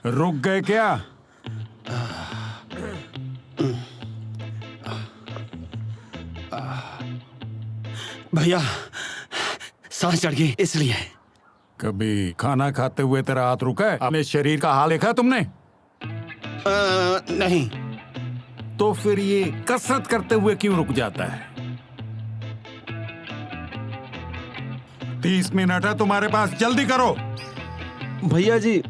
रुक गए क्या? भैया सांस चढ़ गई इसलिए। कभी खाना खाते हुए तेरा हाथ रुका है? अपने शरीर का हाल देखा तुमने? नहीं। तो फिर ये कसरत करते हुए क्यों रुक जाता है? 30 मिनट है तुम्हारे पास, जल्दी करो। भैया जी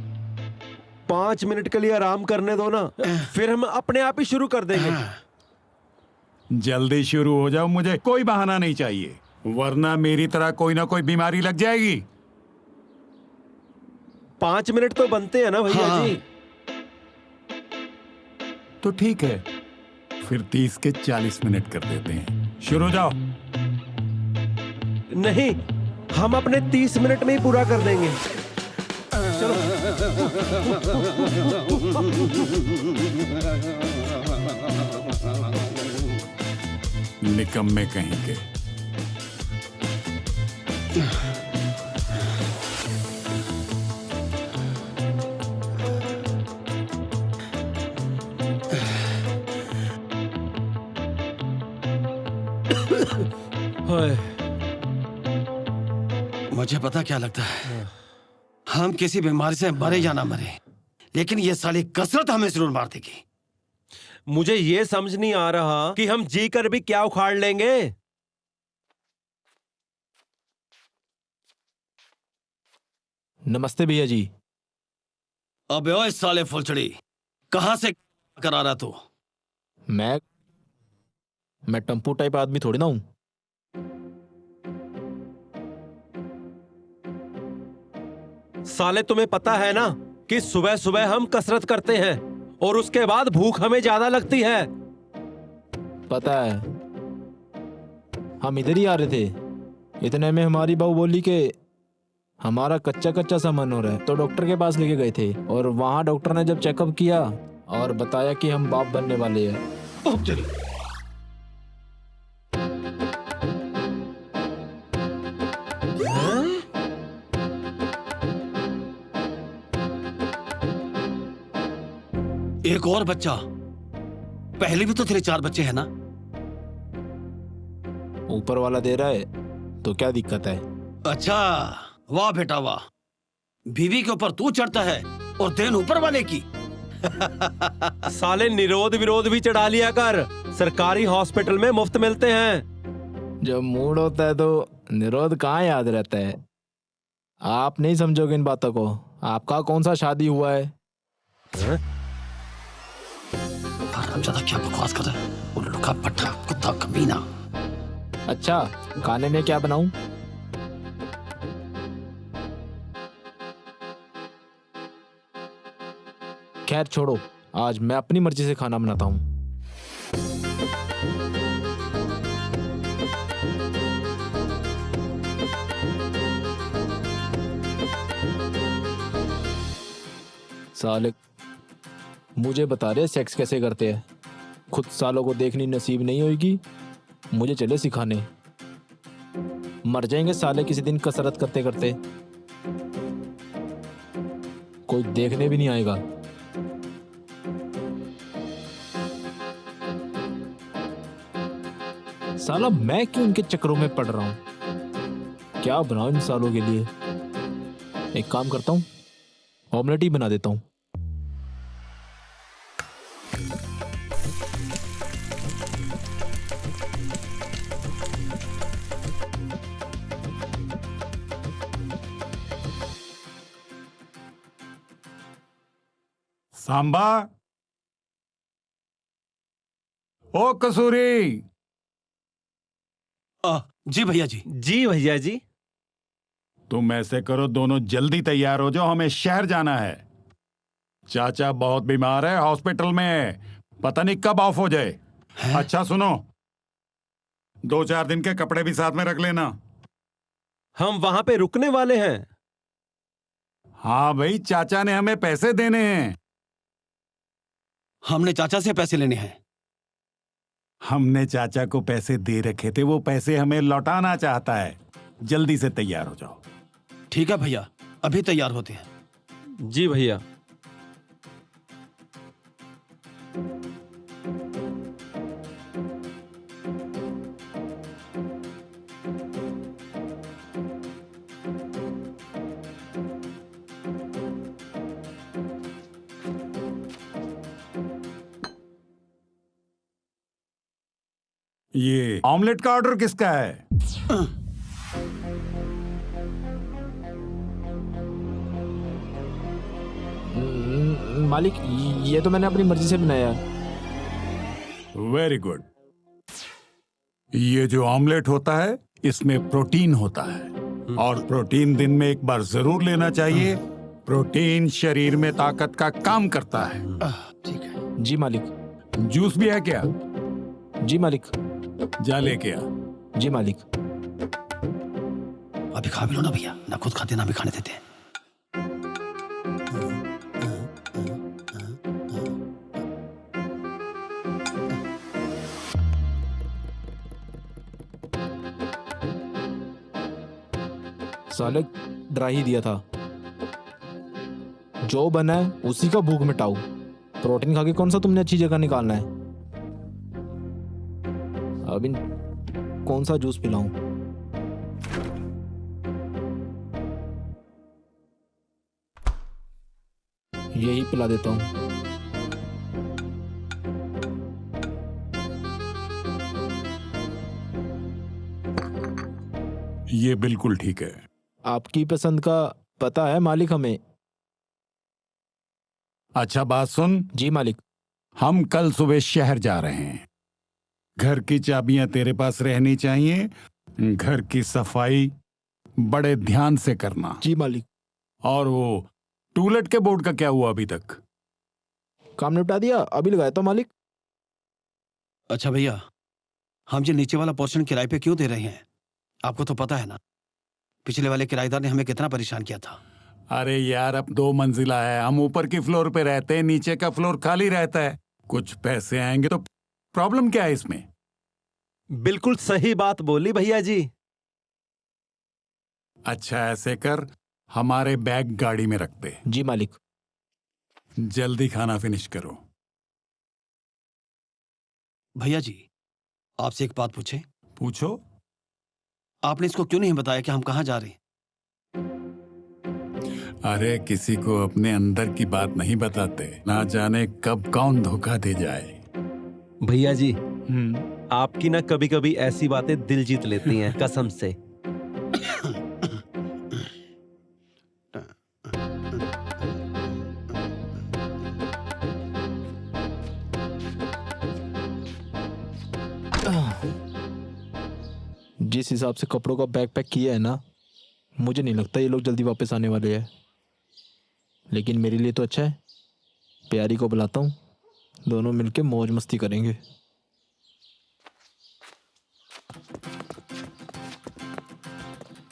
5 मिनट के लिए आराम करने दो ना, फिर हम अपने आप ही शुरू कर देंगे। जल्दी शुरू हो जाओ, मुझे कोई बहाना नहीं चाहिए, वरना मेरी तरह कोई ना कोई बीमारी लग जाएगी। 5 मिनट तो बनते हैं ना भैया हाँ। जी। तो ठीक है, फिर 30 के 40 मिनट कर देते हैं। शुरू हो जाओ। नहीं, हम अपने 30 मिनट में ही पूरा कर देंगे। चलो। निकम्मे कहीं के। मुझे पता क्या लगता है, हम किसी बीमारी से मरे या ना मरे, लेकिन ये साली कसरत हमें जरूर मार देगी। मुझे ये समझ नहीं आ रहा कि हम जी कर भी क्या उखाड़ लेंगे। नमस्ते भैया जी। अबे ओए साले फुलचड़ी, कहां से करा रहा तू? मैं टम्पू टाइप आदमी थोड़ी ना हूं। साले तुम्हें पता है ना कि सुबह सुबह हम कसरत करते हैं और उसके बाद भूख हमें ज्यादा लगती है। पता है, हम इधर ही आ रहे थे, इतने में हमारी बहू बोली कि हमारा कच्चा कच्चा सा मन हो रहा है, तो डॉक्टर के पास लेके गए थे और वहां डॉक्टर ने जब चेकअप किया और बताया कि हम बाप बनने वाले हैं। एक और बच्चा? पहले भी तो तेरे 4 बच्चे हैं ना? ऊपर वाला दे रहा है तो क्या दिक्कत है? अच्छा, वाह बेटा वाह। बीवी के ऊपर तू चढ़ता है और देन ऊपर वाले की। साले निरोध विरोध भी चढ़ा लिया कर, सरकारी हॉस्पिटल में मुफ्त मिलते हैं। जब मूड होता है तो निरोध कहाँ याद रहता है। आप नहीं समझोगे इन बातों को। आपका कौन सा शादी हुआ है? हरामजादा क्या बकवास कर रहा है, उल्लू का पट्टा, कुत्ता कमीना। अच्छा, खाने में क्या बनाऊं? खैर छोड़ो, आज मैं अपनी मर्जी से खाना बनाता हूं। साले मुझे बता रहे सेक्स कैसे करते हैं, खुद सालों को देखनी नसीब नहीं होगी, मुझे चले सिखाने। मर जाएंगे साले किसी दिन कसरत करते करते। कोई देखने भी नहीं आएगा। साला मैं क्यों इनके चक्करों में पड़ रहा हूं? क्या बनाऊं इन सालों के लिए? एक काम करता हूं, ऑमलेट ही बना देता हूं। सांबा, ओ कसूरी, जी भैया जी। जी भैया जी। तुम ऐसे करो, दोनों जल्दी तैयार हो जाओ, हमें शहर जाना है। चाचा बहुत बीमार है, हॉस्पिटल में है, पता नहीं कब ऑफ हो जाए। अच्छा सुनो, 2-4 दिन के कपड़े भी साथ में रख लेना। हम वहां पे रुकने वाले हैं। हाँ भाई, चाचा ने हमें पैसे देने हैं। हमने चाचा से पैसे लेने हैं। हमने चाचा को पैसे दे रखे थे, वो पैसे हमें लौटाना चाहता है। जल्दी से तैयार हो जाओ। ठीक है भैया, अभी तैयार होते हैं। जी भैया। ये ऑमलेट का ऑर्डर किसका है? मालिक, ये तो मैंने अपनी मर्जी से बनाया। Very good. ये जो ऑमलेट होता है, इसमें प्रोटीन होता है, और प्रोटीन दिन में एक बार जरूर लेना चाहिए। प्रोटीन शरीर में ताकत का काम करता है। ठीक है। जी मालिक। जूस भी है क्या? जी मालिक। जा लेके आ। जी मालिक। अभी खा भी लो ना भैया, ना खुद खाते ना भी खाने देते। साले ड्राई ही दिया था। जो बना है उसी का भूख मिटाओ। प्रोटीन खा के कौन सा तुमने अच्छी जगह निकालना है? अब इन कौन सा जूस पिलाऊं? यही पिला देता हूं। ये बिल्कुल ठीक है। आपकी पसंद का पता है मालिक हमें। अच्छा बात सुन, जी मालिक। हम कल सुबह शहर जा रहे हैं। घर की चाबियां तेरे पास रहनी चाहिए। घर की सफाई बड़े ध्यान से करना। जी मालिक। और वो टूलेट के बोर्ड का क्या हुआ अभी तक? काम निपटा दिया, अभी लगाया था मालिक। अच्छा भैया, हम जो नीचे वाला पोर्शन किराए पे क्यों दे रहे हैं? आपको तो पता है ना, पिछले वाले किराएदार ने हमें कितना परेशान किया था। अरे यार, अब 2 मंजिला है, हम ऊपर की फ्लोर पे रहते हैं, नीचे का फ्लोर खाली रहता है। कुछ पैसे आएंगे तो प्रॉब्लम क्या है इसमें? बिल्कुल सही बात बोली भैया जी। अच्छा ऐसे कर, हमारे बैग गाड़ी में रख दे। जी मालिक। जल्दी खाना फिनिश करो। भैया जी, आपसे एक बात पूछे? पूछो। आपने इसको क्यों नहीं बताया कि हम कहाँ जा रहे हैं? अरे किसी को अपने अंदर की बात नहीं बताते, ना जाने कब कौन धोखा दे जाए। भैया जी, आपकी ना कभी कभी ऐसी बातें दिल जीत लेती हैं कसम से। जिस हिसाब से कपड़ों का बैग पैक किया है ना, मुझे नहीं लगता ये लोग जल्दी वापस आने वाले हैं। लेकिन मेरे लिए तो अच्छा है, प्यारी को बुलाता हूँ, दोनों मिलके मौज मस्ती करेंगे।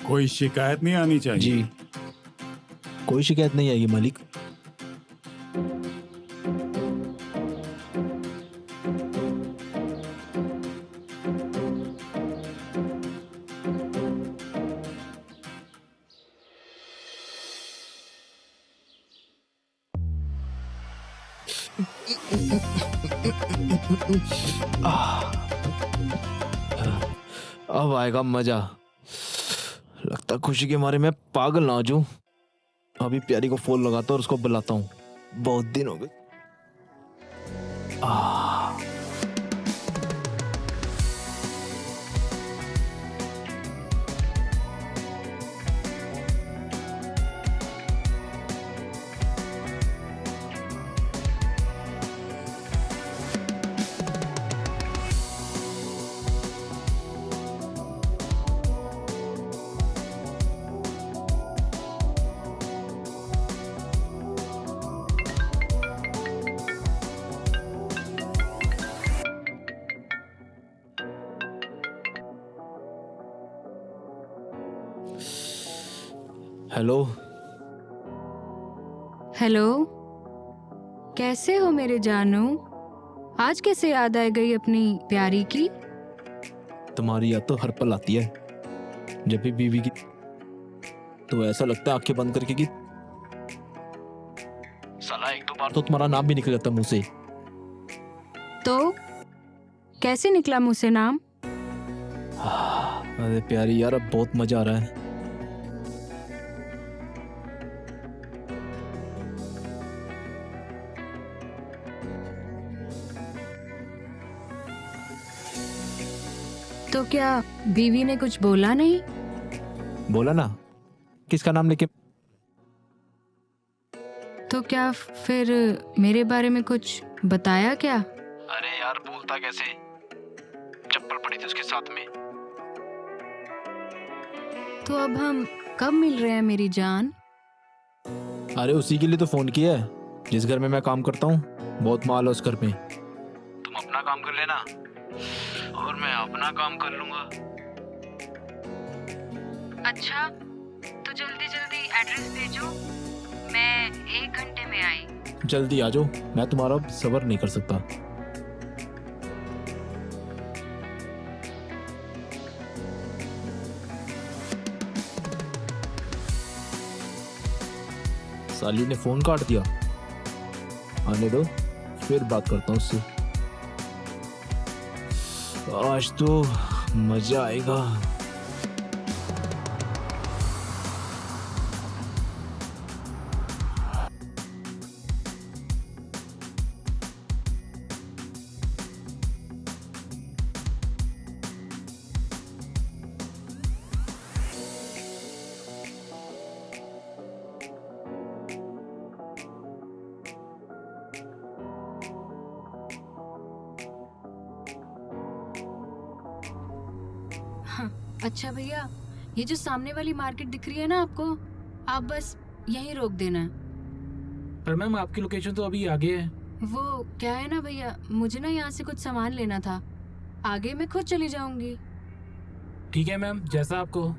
कोई शिकायत नहीं आनी चाहिए। जी, कोई शिकायत नहीं आएगी मालिक। अब आएगा मजा। लगता खुशी के मारे मैं पागल ना हो जाऊं। अभी प्यारी को फोन लगाता और उसको बुलाता हूँ, बहुत दिन हो गए। हेलो। हेलो, कैसे हो मेरे जानू? आज कैसे याद आ गई अपनी प्यारी की? तुम्हारी याद तो हर पल आती है, जब भी बीवी की तो ऐसा लगता है आंखें बंद करके कि साला एक दो बार तो तुम्हारा नाम भी निकल जाता मुंह से। तो कैसे निकला मुंह से नाम? अरे प्यारी यार, अब बहुत मजा आ रहा है। तो क्या बीवी ने कुछ बोला नहीं? बोला ना, किसका नाम लेके। तो क्या फिर मेरे बारे में कुछ बताया क्या? अरे यार, बोलता कैसे, चप्पल पड़ी थी उसके साथ में। तो अब हम कब मिल रहे हैं मेरी जान? अरे उसी के लिए तो फोन किया है, जिस घर में मैं काम करता हूँ बहुत माल है उस घर में। तुम अपना काम कर लेना और मैं अपना काम कर लूंगा। अच्छा, तो जल्दी जल्दी एड्रेस भेजो, मैं 1 घंटे में आई। जल्दी आ जाओ, मैं तुम्हारा अब सब्र नहीं कर सकता। साली ने फोन काट दिया। आने दो, फिर बात करता हूँ उससे। आज तो मजा आएगा। अच्छा भैया, ये जो सामने वाली मार्केट दिख रही है ना आपको, आप बस यहीं रोक देना। पर मैम आपकी लोकेशन तो अभी आगे है। वो क्या है ना भैया, मुझे ना यहाँ से कुछ सामान लेना था, आगे मैं खुद चली जाऊंगी। ठीक है मैम, जैसा आपको।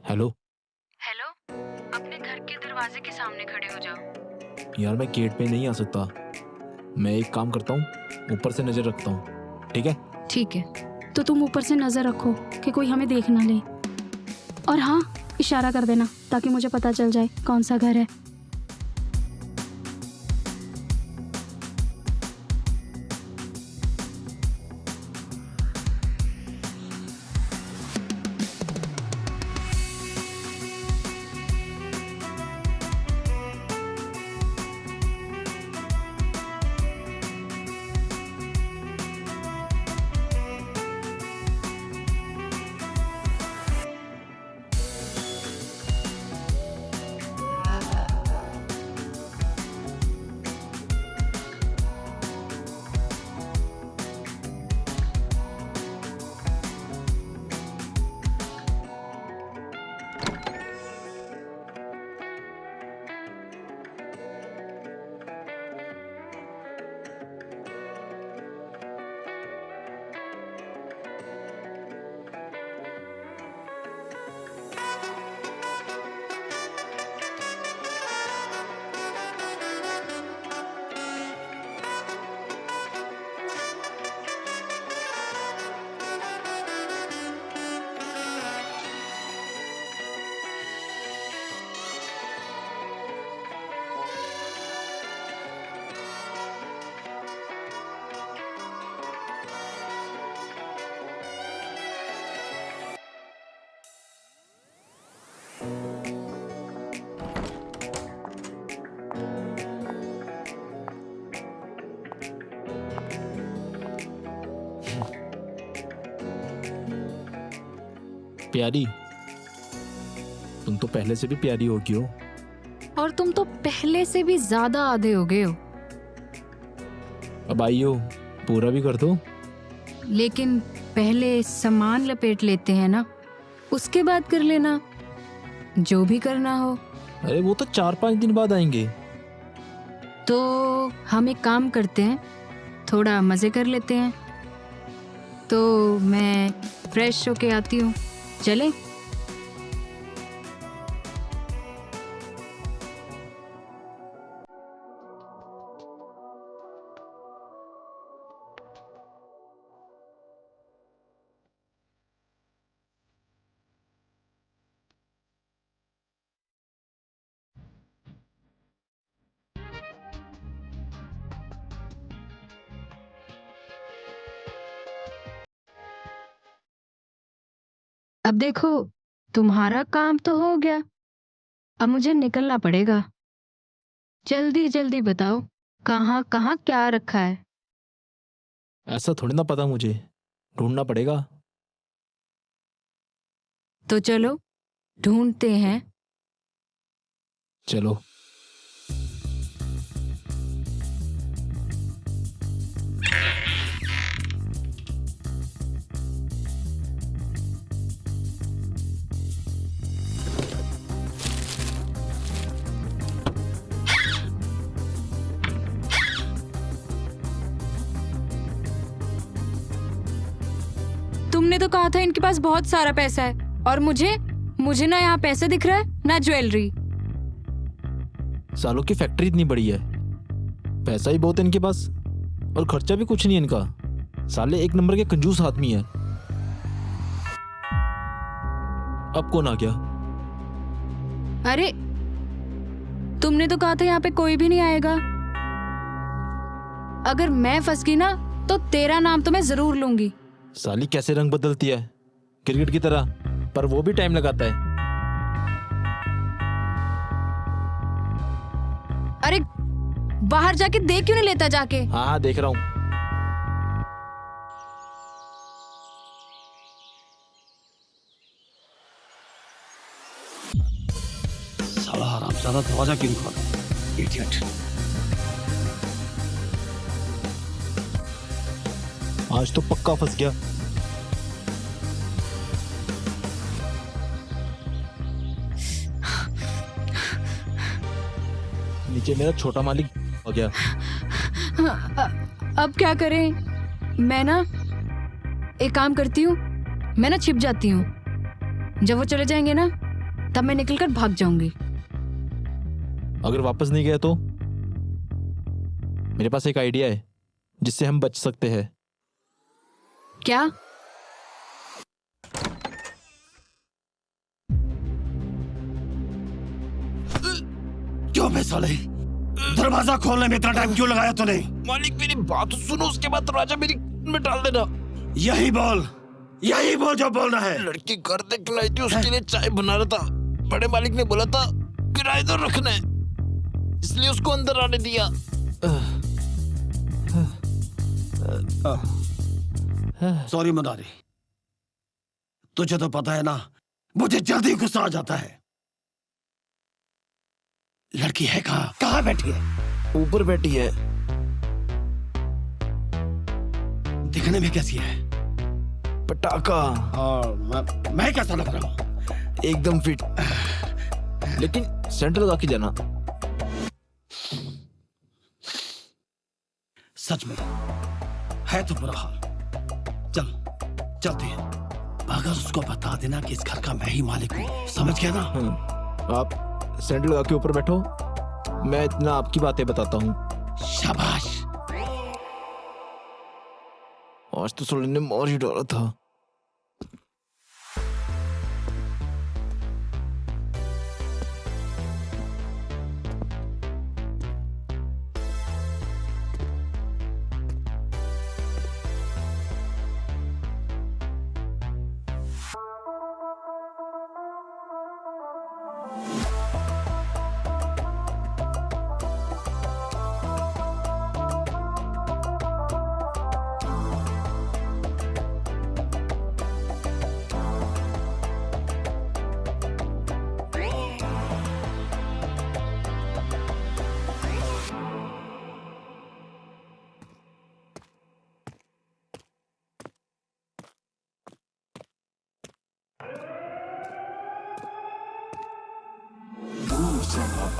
हेलो। हेलो, अपने घर के दरवाजे के सामने खड़े हो जाओ। यार मैं गेट पे नहीं आ सकता, मैं एक काम करता हूँ, ऊपर से नजर रखता हूँ, ठीक है? ठीक है। तो तुम ऊपर से नजर रखो कि कोई हमें देख ना ले, और हाँ, इशारा कर देना ताकि मुझे पता चल जाए कौन सा घर है। प्यारी? तुम तो पहले से भी प्यारी होगी हो। और तुम तो पहले से भी ज्यादा आधे हो गए हो। अब आई हो, पूरा भी कर दो। लेकिन पहले सामान लपेट लेते हैं ना, उसके बाद कर लेना जो भी करना हो। अरे वो तो 4-5 दिन बाद आएंगे। तो हम एक काम करते हैं, थोड़ा मजे कर लेते हैं। तो मैं फ्रेश होके आती हूँ, चलें? अब देखो, तुम्हारा काम तो हो गया, अब मुझे निकलना पड़ेगा। जल्दी जल्दी बताओ, कहाँ कहाँ क्या रखा है? ऐसा थोड़ी ना पता, मुझे ढूंढना पड़ेगा। तो चलो ढूंढते हैं। चलो। तुमने तो कहा था इनके पास बहुत सारा पैसा है, और मुझे ना यहाँ पैसे दिख रहा है ना ज्वेलरी। सालों की फैक्ट्री इतनी बड़ी है, पैसा ही बहुत है इनके पास, और खर्चा भी कुछ नहीं है इनका। साले एक नंबर के कंजूस आदमी है। अब कौन आ गया? अरे तुमने तो कहा था यहाँ पे कोई भी नहीं आएगा। अगर मैं फंस गई ना तो तेरा नाम तो मैं जरूर लूंगी। साली कैसे रंग बदलती है, क्रिकेट की तरह, पर वो भी टाइम लगाता है। अरे बाहर जाके देख क्यों नहीं लेता जाके? हाँ हाँ देख रहा हूँ। साला हरामजादा दरवाजा क्यों नहीं खोला? इडियट। आज तो पक्का फंस गया। नीचे मेरा छोटा मालिक हो गया। अब क्या करें? मैं ना एक काम करती हूँ, मैं ना छिप जाती हूँ। जब वो चले जाएंगे ना तब मैं निकलकर भाग जाऊंगी। अगर वापस नहीं गया तो? मेरे पास एक आइडिया है जिससे हम बच सकते हैं। क्या? क्यों बे साले? दरवाजा खोलने में इतना टाइम क्यों लगाया तूने? मालिक मेरी बात तो सुनो, उसके बाद दरवाजा मेरी में डाल देना। यही बोल जो बोलना है। लड़की घर तक लाई थी, उसके लिए चाय बना रहा था। बड़े मालिक ने बोला था किराएदार रखना है, इसलिए उसको अंदर आने दिया। सॉरी मुरारी, तुझे तो पता है ना मुझे जल्दी गुस्सा आ जाता है। लड़की है कहाँ बैठी है? ऊपर बैठी है। दिखने में कैसी है? पटाखा। और मैं कैसा लग रहा हूँ? एकदम फिट, लेकिन सेंटर लगा के जाना। सच में है तो बुरा हाल। चलते हैं। अगर उसको बता देना कि इस घर का मैं ही मालिक हूँ, समझ गया ना? आप सेंटर लगा के ऊपर बैठो, मैं इतना आपकी बातें बताता हूँ। शाबाश। आज तो सोलह ने मार ही डाला था।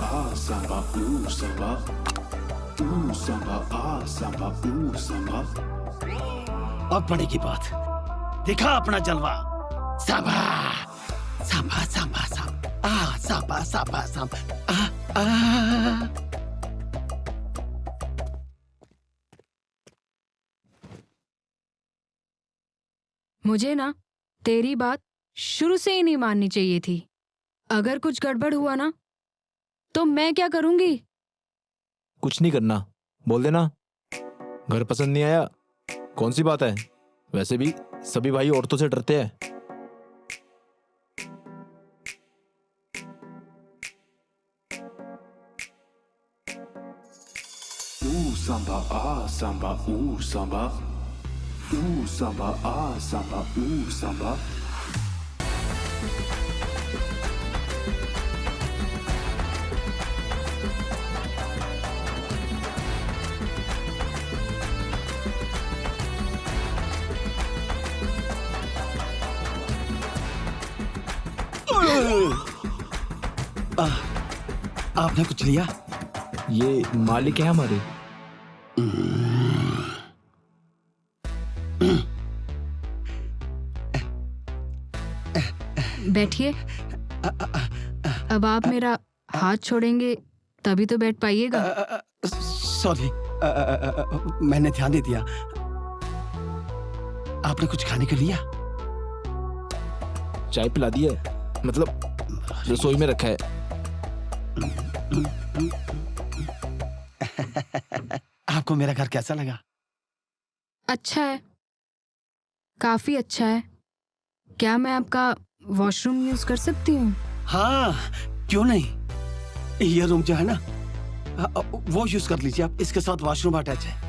ah samba ooh samba ooh samba ah samba ooh samba. अब बनेगी बात, दिखा अपना जलवा। सांबा सांबा सांबा सांबा आ सांबा सांबा सांबा आ आ। मुझे ना तेरी बात शुरू से ही नहीं माननी चाहिए थी। अगर कुछ गड़बड़ हुआ ना तो मैं क्या करूंगी? कुछ नहीं करना, बोल देना। घर पसंद नहीं आया, कौन सी बात है? वैसे भी सभी भाई औरतों से डरते हैं। Ooh samba ah samba ooh samba ooh samba ah samba ooh samba. आपने कुछ लिया? ये मालिक है हमारे। बैठिए। अब आप मेरा हाथ छोड़ेंगे तभी तो बैठ पाइएगा। सॉरी, मैंने ध्यान नहीं दिया। आपने कुछ खाने को लिया? चाय पिला दी है, मतलब रसोई में रखा है। आपको मेरा घर कैसा लगा? अच्छा है, काफी अच्छा है। क्या मैं आपका वॉशरूम यूज कर सकती हूँ? हाँ, क्यों नहीं। ये रूम जो है ना, वो यूज कर लीजिए आप। इसके साथ वॉशरूम अटैच है।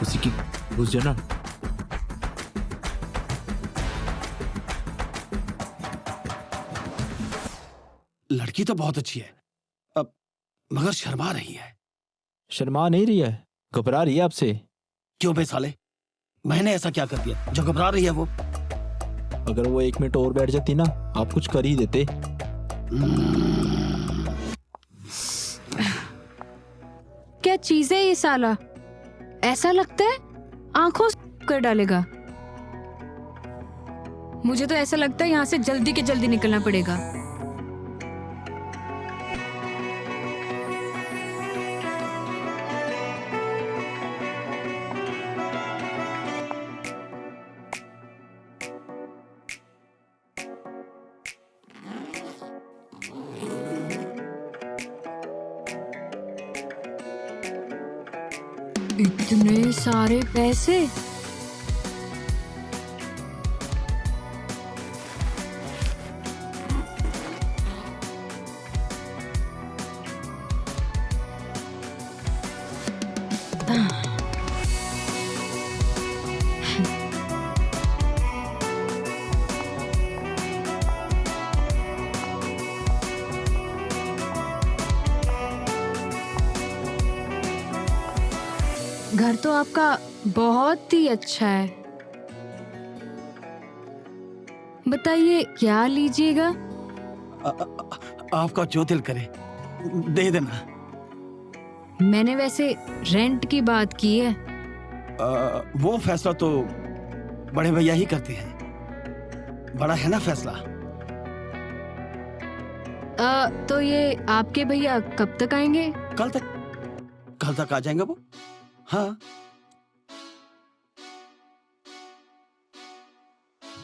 उसी की घुस जाना। लड़की तो बहुत अच्छी है, अब मगर शर्मा रही है। शर्मा नहीं रही है, घबरा रही है आपसे। क्यों बे साले, मैंने ऐसा क्या कर दिया जो घबरा रही है वो? अगर वो 1 मिनट और बैठ जाती ना, आप कुछ कर ही देते। क्या चीज है ये साला? ऐसा लगता है आंखों से कर डालेगा। मुझे तो ऐसा लगता है यहाँ से जल्दी के जल्दी निकलना पड़ेगा। इतने सारे पैसे? घर तो आपका बहुत ही अच्छा है। बताइए क्या लीजिएगा? आपका जो दिल करे दे देना। मैंने वैसे रेंट की बात की है। वो फैसला तो बड़े भैया ही करते हैं। बड़ा है ना फैसला। तो ये आपके भैया कब तक आएंगे? कल तक आ जाएंगे वो। हाँ,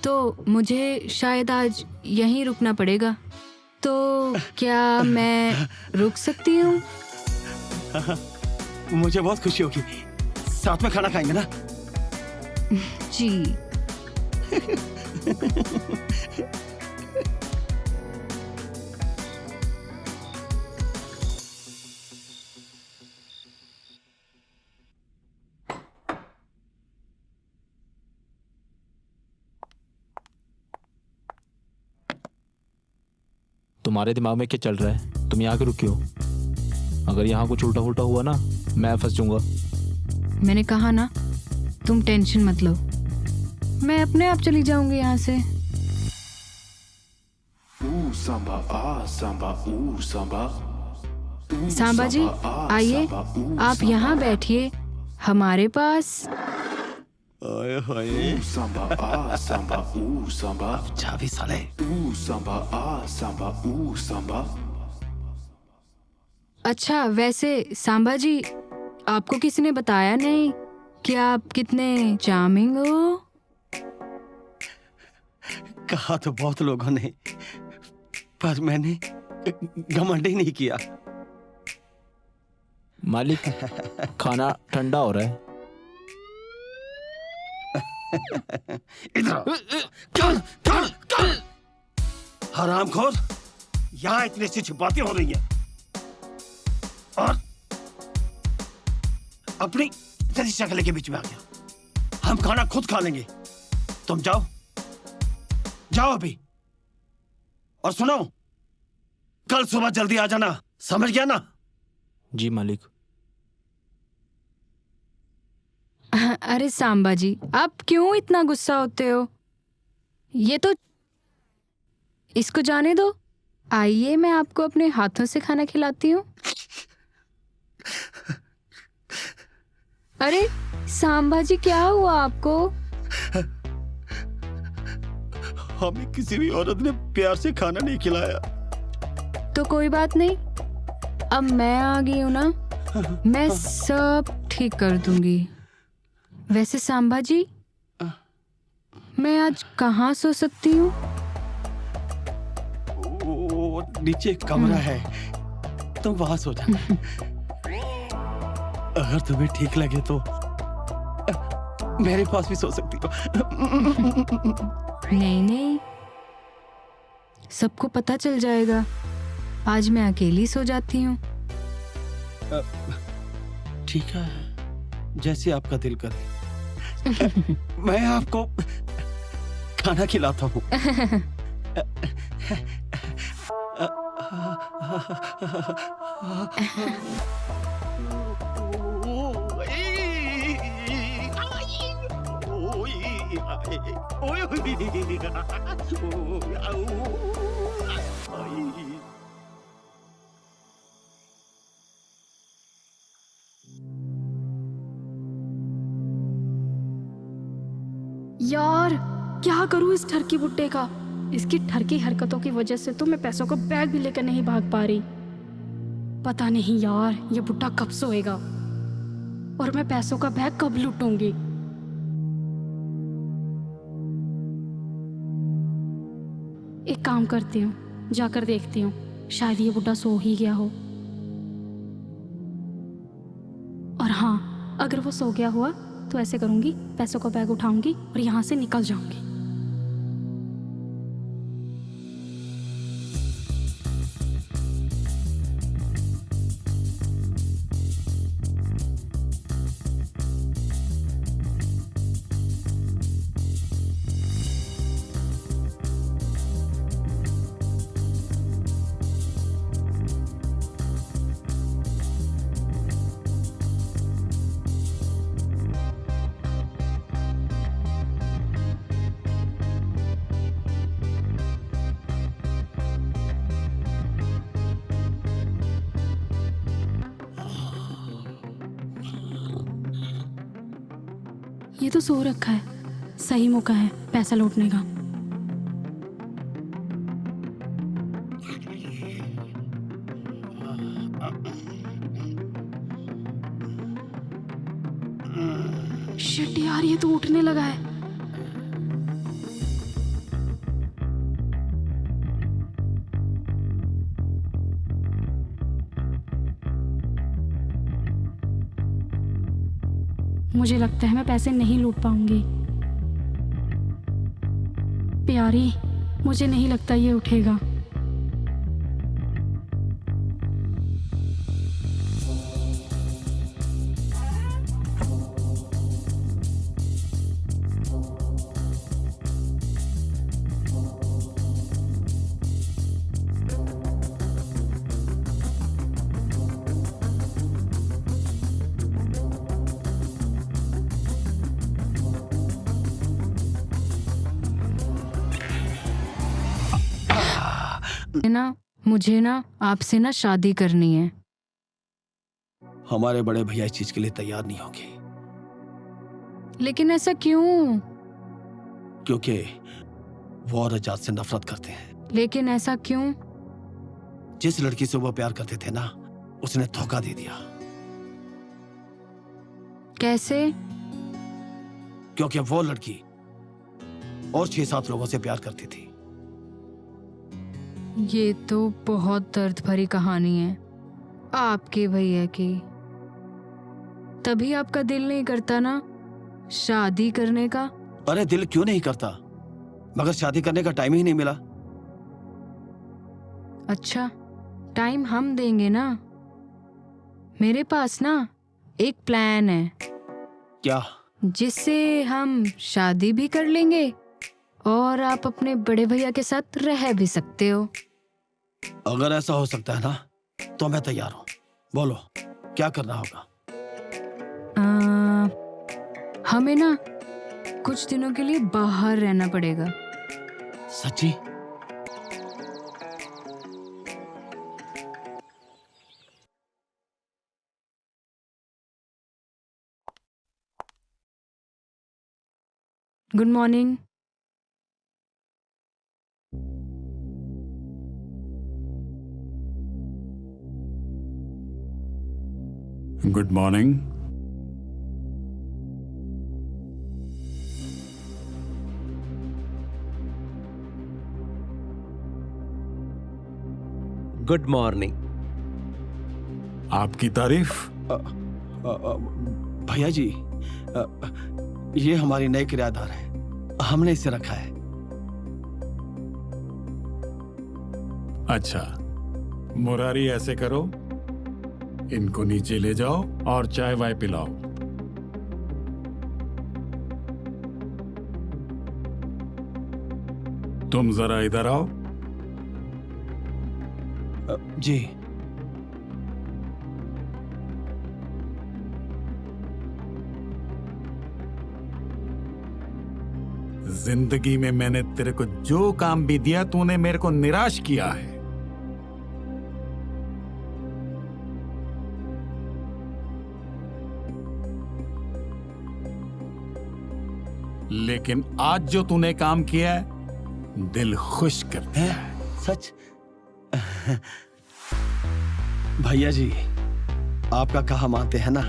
तो मुझे शायद आज यहीं रुकना पड़ेगा। तो क्या मैं रुक सकती हूँ? मुझे बहुत खुशी होगी। साथ में खाना खाएंगे ना? जी। तुम्हारे दिमाग में क्या चल रहा है? तुम यहाँ क्यों रुकी हो? अगर यहाँ कुछ उल्टा उल्टा हुआ ना, मैं फंस जाऊंगा। मैंने कहा ना, तुम टेंशन मत लो, मैं अपने आप चली जाऊंगी यहाँ से। Ooh samba ah samba ooh samba. Ooh, Samba जी samba, ah, आइए, samba, ooh, आप samba. यहाँ बैठिए हमारे पास। ओए होए, Ooh samba ah samba ooh samba. जा भी साले। Ooh samba ah samba ooh samba. अच्छा, वैसे सांबा जी, आपको किसी ने बताया नहीं कि आप कितने चार्मिंग हो? कहा तो बहुत लोगों ने, पर मैंने घमंड ही नहीं किया। मालिक, खाना ठंडा हो रहा है। इधर चल चल चल। हरामखोर, यहाँ इतनी सी बातें हो रही हैं और अपनी तेरी शक्ल के बीच में आ गया। हम खाना खुद खा लेंगे, तुम जाओ जाओ अभी। और सुनो, कल सुबह जल्दी आ जाना, समझ गया ना? जी मालिक। अरे सांबा जी, आप क्यों इतना गुस्सा होते हो? ये तो, इसको जाने दो। आइए, मैं आपको अपने हाथों से खाना खिलाती हूँ। अरे सांबा जी, क्या हुआ आपको? हमें किसी भी औरत ने प्यार से खाना नहीं खिलाया। तो कोई बात नहीं, अब मैं आ गई हूँ ना, मैं सब ठीक कर दूंगी। वैसे सांबा जी, मैं आज कहाँ सो सकती हूँ? वो नीचे एक कमरा है, तुम वहां सो जाना। अगर तुम्हें ठीक लगे तो मेरे पास भी सो सकती हो। नहीं नहीं, सबको पता चल जाएगा। आज मैं अकेली सो जाती हूँ। ठीक है, जैसे आपका दिल करे। मैं आपको खाना खिलाता हूँ। यार, क्या करूं इस ठरकी बुट्टे का? इसकी ठरकी हरकतों की वजह से तो मैं पैसों का बैग भी लेकर नहीं भाग पा रही। पता नहीं यार, ये बुट्टा कब सोएगा और मैं पैसों का बैग कब लूटूंगी। एक काम करती हूँ, जाकर देखती हूँ, शायद ये बुड्ढा सो ही गया हो। और हाँ, अगर वो सो गया हुआ तो ऐसे करूंगी, पैसों का बैग उठाऊंगी और यहाँ से निकल जाऊंगी। ये तो सो रखा है, सही मौका है पैसा लौटने का। शिट यार, ये तो उठने लगा है। मुझे लगता है मैं पैसे नहीं लूट पाऊंगी। प्यारी, मुझे नहीं लगता ये उठेगा। ना मुझे ना आपसे ना शादी करनी है। हमारे बड़े भैया इस चीज के लिए तैयार नहीं होंगे, लेकिन ऐसा क्यों? क्योंकि वो और आजाद से नफरत करते हैं। लेकिन ऐसा क्यों? जिस लड़की से वो प्यार करते थे ना, उसने धोखा दे दिया। कैसे? क्योंकि वो लड़की और 6-7 लोगों से प्यार करती थी। ये तो बहुत दर्द भरी कहानी है आपके भैया की। तभी आपका दिल नहीं करता ना शादी करने का? अरे दिल क्यों नहीं करता, मगर शादी करने का टाइम ही नहीं मिला। अच्छा, टाइम हम देंगे ना। मेरे पास ना एक प्लान है क्या? जिससे हम शादी भी कर लेंगे और आप अपने बड़े भैया के साथ रह भी सकते हो। अगर ऐसा हो सकता है ना, तो मैं तैयार हूं। बोलो क्या करना होगा? हमें ना कुछ दिनों के लिए बाहर रहना पड़ेगा। सच्ची? Good morning. Good morning. Good morning. आपकी तारीफ? भैया जी, ये हमारी नई किराएदार है, हमने इसे रखा है। अच्छा, मुरारी ऐसे करो, इनको नीचे ले जाओ और चाय वाय पिलाओ। तुम जरा इधर आओ। जी। जिंदगी में मैंने तेरे को जो काम भी दिया, तूने मेरे को निराश किया है। लेकिन आज जो तूने काम किया है, दिल खुश कर दिया है। सच? भैया जी, आपका कहा मानते हैं ना,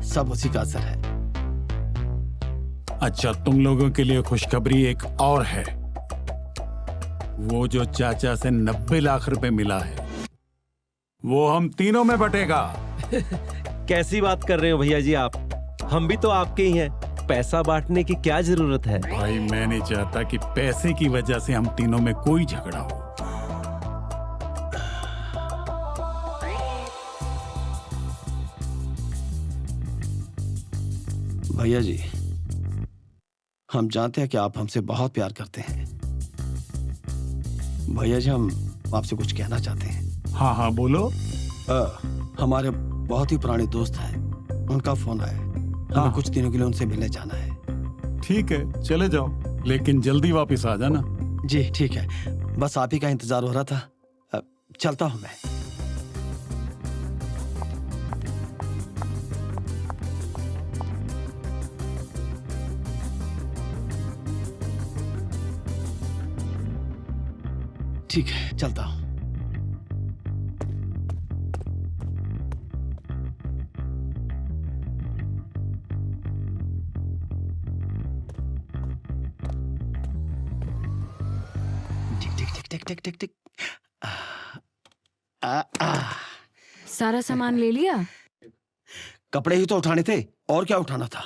सब उसी का असर है। अच्छा, तुम लोगों के लिए खुशखबरी एक और है। वो जो चाचा से 90 लाख रुपए मिला है, वो हम तीनों में बटेगा। कैसी बात कर रहे हो भैया जी आप? हम भी तो आपके ही हैं, पैसा बांटने की क्या जरूरत है? भाई, मैं नहीं चाहता कि पैसे की वजह से हम तीनों में कोई झगड़ा हो। भैया जी, हम जानते हैं कि आप हमसे बहुत प्यार करते हैं। भैया जी, हम आपसे कुछ कहना चाहते हैं। हाँ हाँ, बोलो। हमारे बहुत ही पुराने दोस्त हैं, उनका फोन आया। हमें कुछ दिनों के लिए उनसे मिलने जाना है। ठीक है, चले जाओ, लेकिन जल्दी वापस आ जाना। जी ठीक है, बस आप ही का इंतजार हो रहा था। चलता हूं मैं। ठीक है, चलता हूं। टिक टिक टिक टिक। सारा सामान ले लिया? कपड़े ही तो उठाने थे, और क्या उठाना था?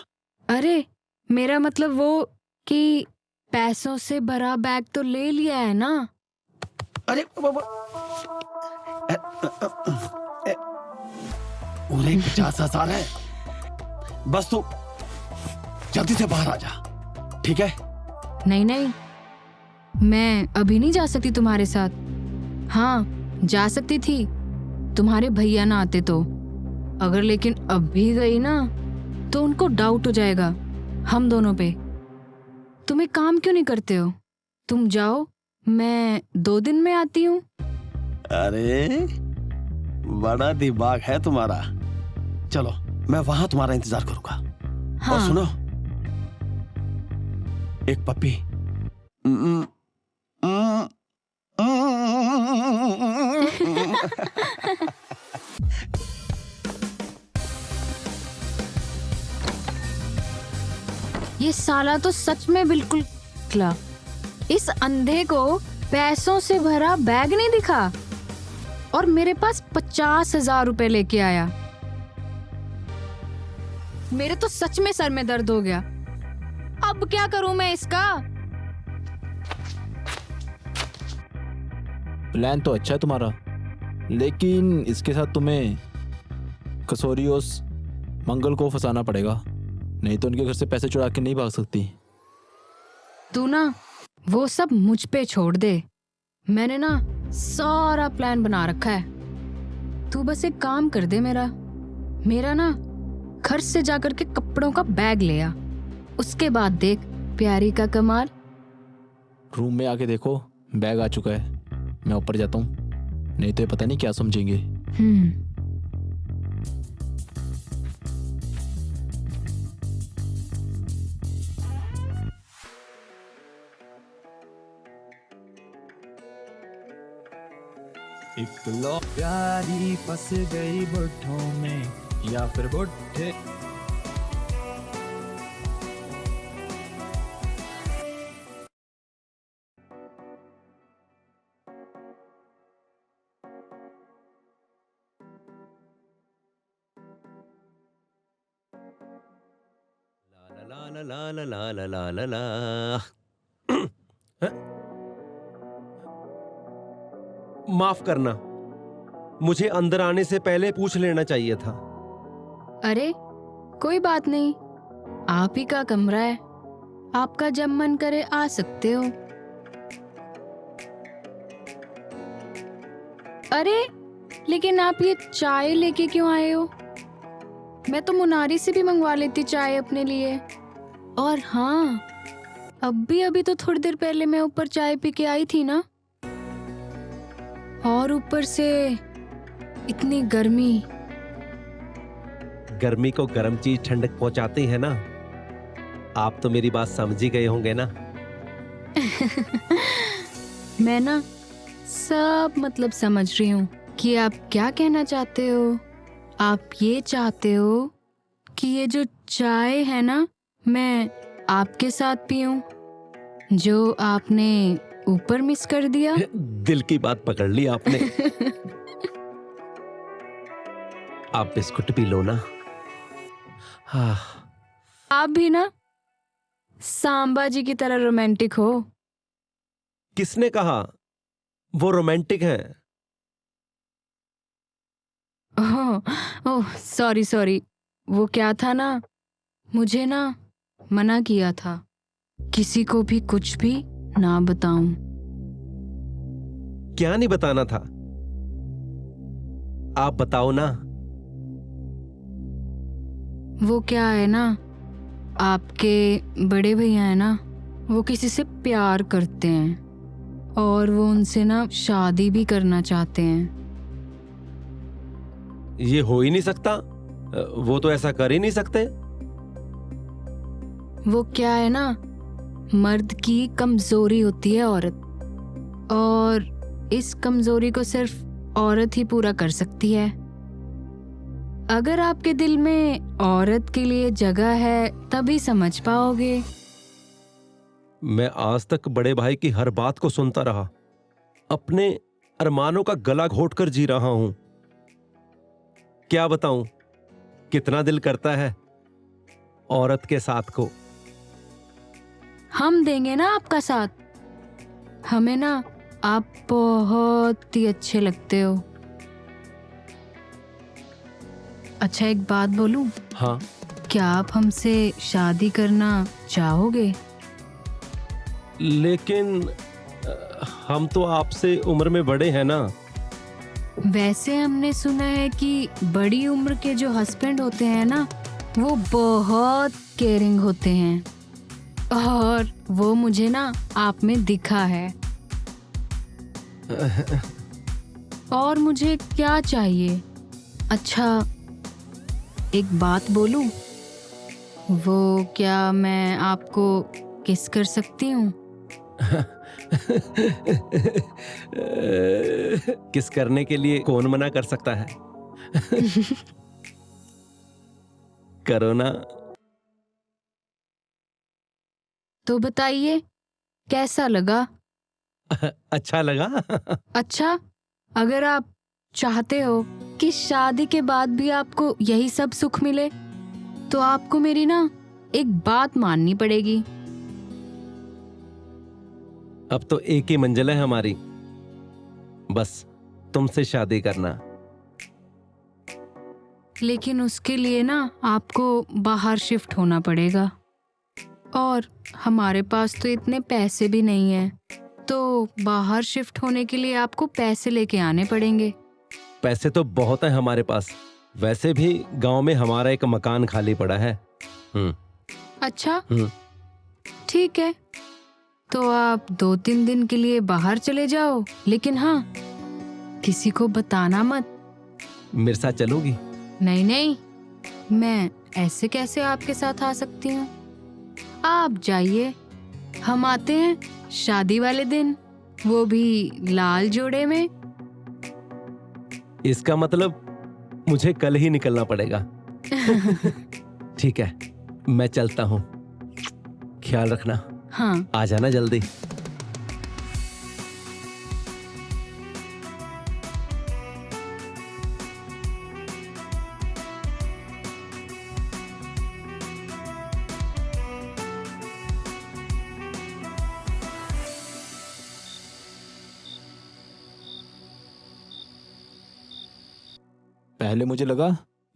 अरे, मेरा मतलब वो कि पैसों से भरा बैग तो ले लिया है ना? अरे पूरे 50,000 है। बस तू जल्दी से बाहर आ जा, ठीक है? नहीं नहीं, मैं अभी नहीं जा सकती तुम्हारे साथ। हाँ, जा सकती थी, तुम्हारे भैया ना आते तो। अगर लेकिन अब भी गई ना, तो उनको डाउट हो जाएगा हम दोनों पे। तुम एक काम क्यों नहीं करते हो? तुम जाओ, मैं 2 दिन में आती हूँ। अरे बड़ा दिमाग है तुम्हारा। चलो मैं वहां तुम्हारा इंतजार करूंगा। हाँ। और सुनो, एक पप्पी। ये साला तो सच में बिल्कुल निकला। इस अंधे को पैसों से भरा बैग नहीं दिखा और मेरे पास 50,000 रुपए लेके आया। मेरे तो सच में सर में दर्द हो गया। अब क्या करूं मैं इसका? प्लान तो अच्छा है तुम्हारा, लेकिन इसके साथ तुम्हें कसोरियोस मंगल को फंसाना पड़ेगा, नहीं तो उनके घर से पैसे चुरा के नहीं भाग सकती। तू ना वो सब मुझ पे छोड़ दे। मैंने ना सारा प्लान बना रखा है। तू बस एक काम कर दे, मेरा ना घर से जाकर के कपड़ों का बैग ले आ। उसके बाद देख प्यारी का कमाल। रूम में आके देखो, बैग आ चुका है। मैं ऊपर जाता हूँ, नहीं तो ये पता नहीं क्या समझेंगे। एक लो प्यारी फंस गई बुढ़ों में या फिर बुढ़े। ला ला ला ला ला ला ला ला ला। माफ करना, मुझे अंदर आने से पहले पूछ लेना चाहिए था। अरे कोई बात नहीं, आप ही का कमरा है, आपका जब मन करे आ सकते हो। अरे लेकिन आप ये चाय लेके क्यों आए हो? मैं तो मुनारी से भी मंगवा लेती चाय अपने लिए। और हाँ, अभी तो थोड़ी देर पहले मैं ऊपर चाय पी के आई थी ना, और ऊपर से इतनी गर्मी। गर्मी को गर्म चीज ठंडक पहुंचाती है ना। आप तो मेरी बात समझ ही गए होंगे ना। मैं ना सब मतलब समझ रही हूँ कि आप क्या कहना चाहते हो। आप ये चाहते हो कि ये जो चाय है ना, मैं आपके साथ पीऊं, जो आपने ऊपर मिस कर दिया। दिल की बात पकड़ ली आपने। आप बिस्कुट पी लो ना। हाँ। आप भी ना सांबा जी की तरह रोमांटिक हो। किसने कहा वो रोमांटिक है? ओह सॉरी, वो क्या था ना, मुझे ना मना किया था किसी को भी कुछ भी ना बताऊं। क्या नहीं बताना था? आप बताओ ना। वो क्या है ना, आपके बड़े भैया है ना, वो किसी से प्यार करते हैं और वो उनसे ना शादी भी करना चाहते हैं। ये हो ही नहीं सकता, वो तो ऐसा कर ही नहीं सकते। वो क्या है ना, मर्द की कमजोरी होती है औरत, और इस कमजोरी को सिर्फ औरत ही पूरा कर सकती है। अगर आपके दिल में औरत के लिए जगह है तभी समझ पाओगे। मैं आज तक बड़े भाई की हर बात को सुनता रहा, अपने अरमानों का गला घोटकर जी रहा हूं। क्या बताऊं, कितना दिल करता है औरत के साथ को। हम देंगे ना आपका साथ। हमें ना आप बहुत ही अच्छे लगते हो। अच्छा एक बात बोलूं? हाँ। क्या आप हमसे शादी करना चाहोगे? लेकिन हम तो आपसे उम्र में बड़े हैं ना। वैसे हमने सुना है कि बड़ी उम्र के जो हस्बैंड होते हैं ना, वो बहुत केयरिंग होते हैं, और वो मुझे ना आप में दिखा है। और मुझे क्या चाहिए? अच्छा, एक बात बोलूं? वो क्या मैं आपको किस कर सकती हूँ? किस करने के लिए कौन मना कर सकता है? करो ना। तो बताइए, कैसा लगा? अच्छा लगा? अच्छा, अगर आप चाहते हो कि शादी के बाद भी आपको यही सब सुख मिले, तो आपको मेरी ना एक बात माननी पड़ेगी। अब तो एक ही मंजिल है हमारी, बस तुमसे शादी करना। लेकिन उसके लिए ना आपको बाहर शिफ्ट होना पड़ेगा, और हमारे पास तो इतने पैसे भी नहीं हैं, तो बाहर शिफ्ट होने के लिए आपको पैसे लेके आने पड़ेंगे। पैसे तो बहुत है हमारे पास, वैसे भी गांव में हमारा एक मकान खाली पड़ा है। अच्छा, ठीक है, तो आप 2-3 दिन के लिए बाहर चले जाओ, लेकिन हाँ, किसी को बताना मत। मेरे साथ चलोगी? नहीं नहीं, मैं ऐसे कैसे आपके साथ आ सकती हूँ? आप जाइए, हम आते हैं शादी वाले दिन, वो भी लाल जोड़े में। इसका मतलब मुझे कल ही निकलना पड़ेगा। ठीक है, मैं चलता हूँ, ख्याल रखना। हाँ, आ जाना जल्दी। पहले मुझे लगा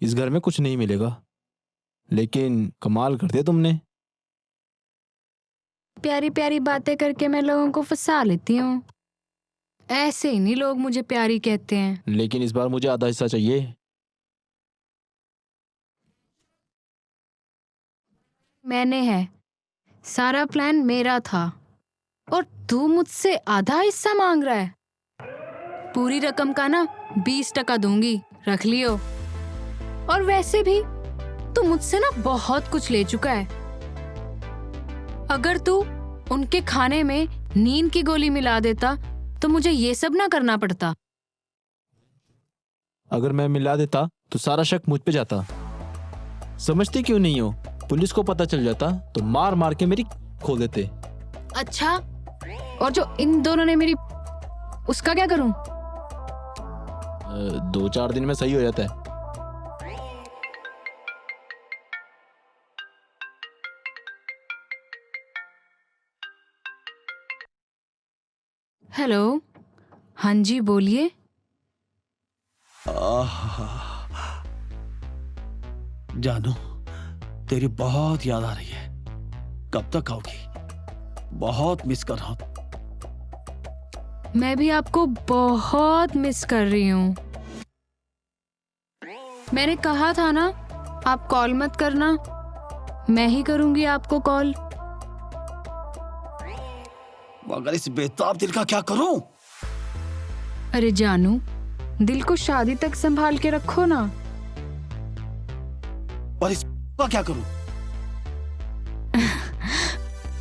इस घर में कुछ नहीं मिलेगा, लेकिन कमाल कर दिया तुमने। प्यारी प्यारी बातें करके मैं लोगों को फंसा लेती हूँ। ऐसे ही नहीं लोग मुझे प्यारी कहते हैं। लेकिन इस बार मुझे आधा हिस्सा चाहिए। मैंने है, सारा प्लान मेरा था, और तू मुझसे आधा हिस्सा मांग रहा है? पूरी रकम का ना 20% दूंगी, रख लियो। और वैसे भी तू मुझसे ना बहुत कुछ ले चुका है। अगर तू उनके खाने में नींद की गोली मिला देता तो मुझे ये सब ना करना पड़ता। अगर मैं मिला देता तो सारा शक मुझ पे जाता। समझती क्यों नहीं हो? पुलिस को पता चल जाता तो मार मार के मेरी खो देते। अच्छा, और जो इन दोनों ने मेरी, उसका क्या करूं? 2-4 दिन में सही हो जाता है। हेलो, हाँ जी बोलिए। जानू, तेरी बहुत याद आ रही है। कब तक आओगी? बहुत मिस कर रहा हूं। मैं भी आपको बहुत मिस कर रही हूँ। मैंने कहा था ना, आप कॉल मत करना, मैं ही करूंगी आपको कॉल। मगर इस बेताब दिल का क्या करूं? अरे जानू, दिल को शादी तक संभाल के रखो ना। और इसका क्या करूं?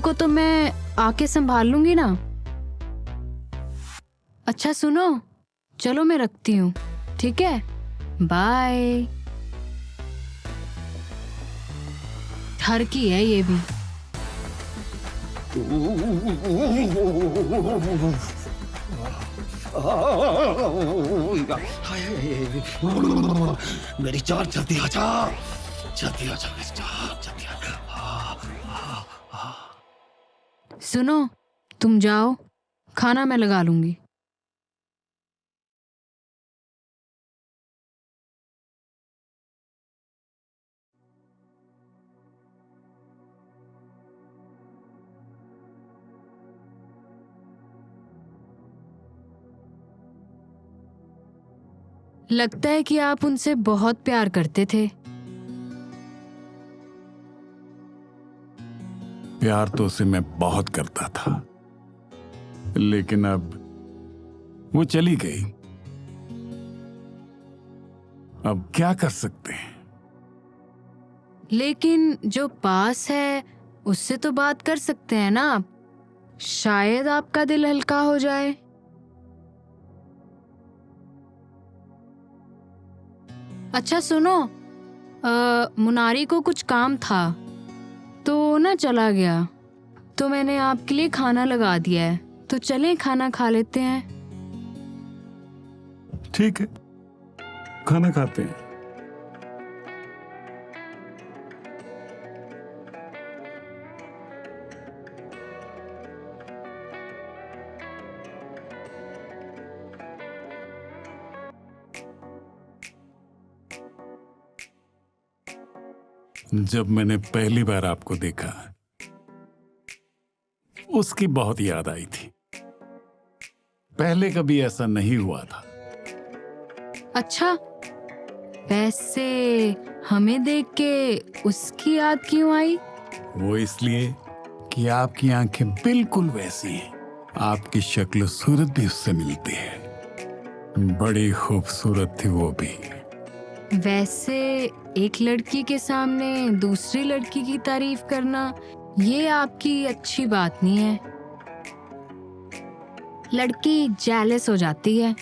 को तो मैं आके संभाल लूंगी ना। अच्छा सुनो, चलो मैं रखती हूँ, ठीक है? बाय। घर की है ये भी। मेरी जान, जल्दी आजा, जल्दी आजा मेरी जान, जल्दी आजा। सुनो, तुम जाओ, खाना मैं लगा लूंगी। लगता है कि आप उनसे बहुत प्यार करते थे। प्यार तो उसे मैं बहुत करता था, लेकिन अब वो चली गई, अब क्या कर सकते हैं? लेकिन जो पास है उससे तो बात कर सकते हैं ना आप। शायद आपका दिल हल्का हो जाए। अच्छा सुनो, मुनारी को कुछ काम था तो ना चला गया, तो मैंने आपके लिए खाना लगा दिया है, तो चलें खाना खा लेते हैं। ठीक है, खाना खाते हैं। जब मैंने पहली बार आपको देखा, उसकी बहुत याद आई थी। पहले कभी ऐसा नहीं हुआ था। अच्छा, वैसे हमें देख के उसकी याद क्यों आई? वो इसलिए कि आपकी आंखें बिल्कुल वैसी हैं। आपकी शक्ल सूरत भी उससे मिलती है। बड़ी खूबसूरत थी वो भी। वैसे एक लड़की के सामने दूसरी लड़की की तारीफ करना ये आपकी अच्छी बात नहीं है। लड़की जेलस हो जाती है।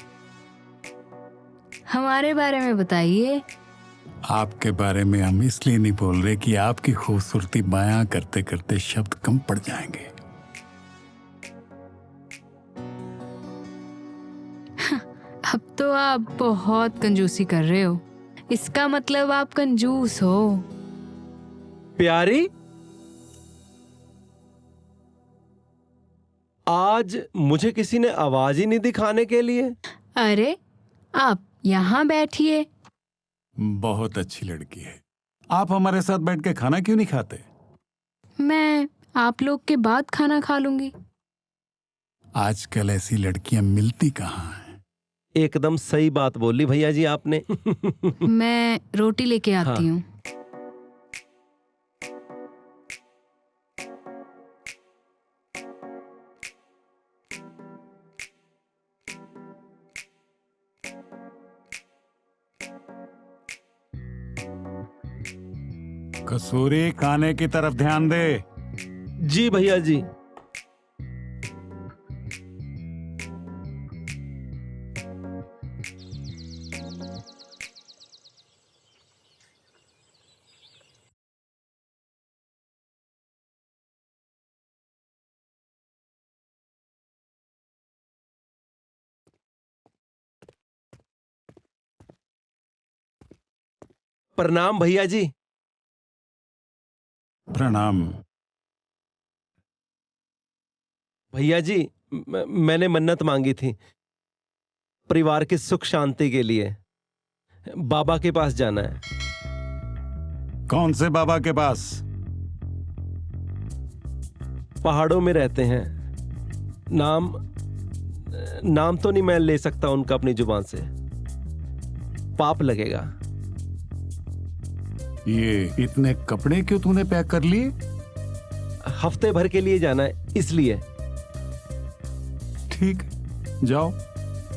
हमारे बारे में बताइए। आपके बारे में हम इसलिए नहीं बोल रहे कि आपकी खूबसूरती बयां करते करते शब्द कम पड़ जाएंगे। अब तो आप बहुत कंजूसी कर रहे हो। इसका मतलब आप कंजूस हो। प्यारी, आज मुझे किसी ने आवाज ही नहीं दिखाने के लिए। अरे आप यहाँ बैठिए। बहुत अच्छी लड़की है। आप हमारे साथ बैठ के खाना क्यों नहीं खाते? मैं आप लोग के बाद खाना खा लूंगी। आजकल ऐसी लड़कियां मिलती कहाँ हैं? एकदम सही बात बोली भैया जी आपने। मैं रोटी लेके आती हूँ। कसूरी, खाने की तरफ ध्यान दे। जी भैया जी। प्रणाम भैया जी। प्रणाम। भैया जी, मैंने मन्नत मांगी थी परिवार की सुख शांति के लिए। बाबा के पास जाना है। कौन से बाबा के पास? पहाड़ों में रहते हैं। नाम तो नहीं मैं ले सकता उनका अपनी जुबान से, पाप लगेगा। ये इतने कपड़े क्यों तूने पैक कर लिए? हफ्ते भर के लिए जाना है इसलिए। ठीक, जाओ,